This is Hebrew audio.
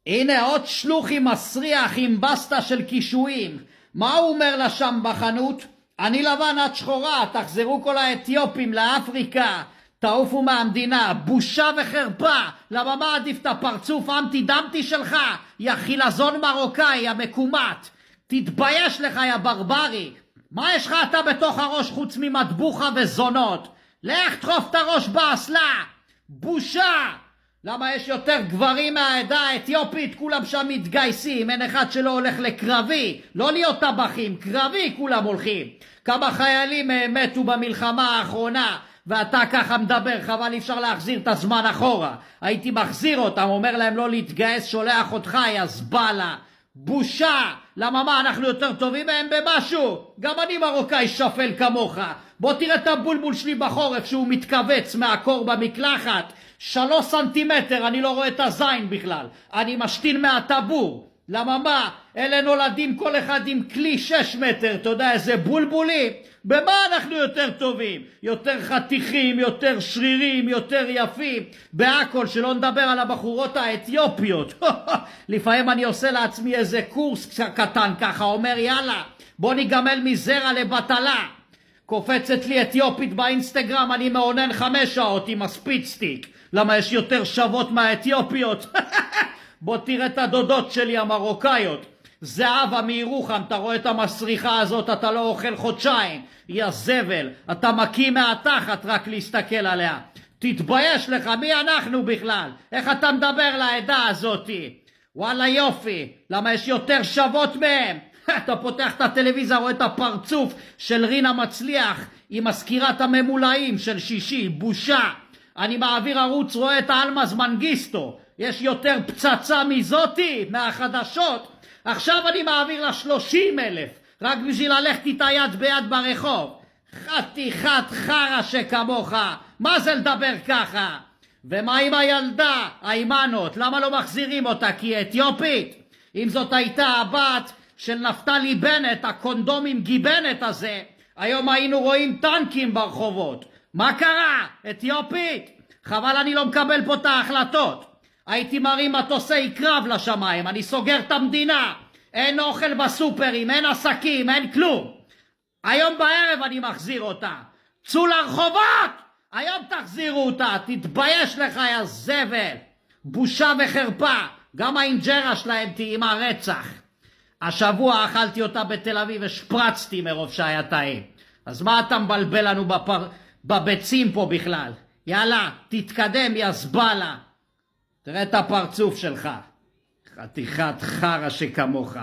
הנה עוד שלוחי מסריח עם בסטה של קישואים. מה הוא אומר לה שם בחנות? אני לבן את שחורה, תחזרו כל האתיופים לאפריקה, תעופו מהמדינה, בושה וחרפה. למה מה עדיף את הפרצוף אמתי דמתי שלך, יא חילזון מרוקאי, יא מקומט? תתבייש לך יא ברברי. מה יש לך אתה בתוך הראש חוץ ממטבוחה וזונות? לך תחוף את הראש באסלה. בושה. למה יש יותר גברים מהעדה האתיופית? כולם שם מתגייסים, אין אחד שלא הולך לקרבי, לא להיות טבחים, קרבי כולם הולכים. כמה חיילים מתו במלחמה האחרונה ואתה ככה מדבר, חבל אי אפשר להחזיר את הזמן אחורה. הייתי מחזיר אותם, אומר להם לא להתגייס, שולח אותך יא זבלה. בושה. למה מה, אנחנו יותר טובים מהם במשהו? גם אני מרוקאי שפל כמוך. בוא תראה את הבולבול שלי בחורף שהוא מתכווץ מהקור במקלחת 3 סנטימטר, אני לא רואה את הזין בכלל, אני משתין מהטבור. למה מה, אלה נולדים כל אחד עם כלי 6 מטר, אתה יודע איזה בולבולים. במה אנחנו יותר טובים? יותר חתיכים, יותר שרירים, יותר יפים, בהכל. שלא נדבר על הבחורות האתיופיות. לפעמים אני עושה לעצמי איזה קורס קטן ככה, אומר יאללה בוא ניגמל מזרע לבטלה. קופצת לי אתיופית באינסטגרם, אני מעונן 5 שעות עם הספיצטיק. למה יש יותר שוות מהאתיופיות? בוא תראה את הדודות שלי המרוקאיות. זהבה מירוחם, אתה רואה את המסריחה הזאת, אתה לא אוכל חודשיים. יא זבל, אתה מקיא מהתחת רק להסתכל עליה. תתבייש לך, מי אנחנו בכלל? איך אתה מדבר לעדה הזאתי? וואלה יופי, למה יש יותר שוות מהם? אתה פותח את הטלוויזיה, רואה את הפרצוף של רינה מצליח עם מזכירת הממולאים של שישי, בושה. אני מעביר ערוץ, רואה את אלמז מנגיסטו, יש יותר פצצה מזאתי, מהחדשות. עכשיו אני מעביר ל30,000, רק בשביל ללכת איתה יד ביד ברחוב. חתיכת חרה שכמוך, מה זה לדבר ככה? ומה עם הילדה, האימנות, למה לא מחזירים אותה? כי היא אתיופית? אם זאת הייתה הבת של נפתלי בנט, הקונדום עם גיבנת הזה, היום היינו רואים טנקים ברחובות. מה קרה? אתיופית? חבל אני לא מקבל פה את ההחלטות. הייתי מרים מטוסי קרב לשמיים, אני סוגר את המדינה. אין אוכל בסופרים, אין עסקים, אין כלום. היום בערב אני מחזיר אותה. צאו לרחובות! היום תחזירו אותה, תתבייש לך יא זבל. בושה וחרפה. גם האינג'רה שלהם תהימה רצח. השבוע אכלתי אותה בתל אביב ושפרצתי מרוב שהיה טעים. אז מה אתה מבלבל לנו בביצים פה בכלל? יאללה, תתקדם יא זבלה. תראה את הפרצוף שלך. חתיכת חרה שכמוך.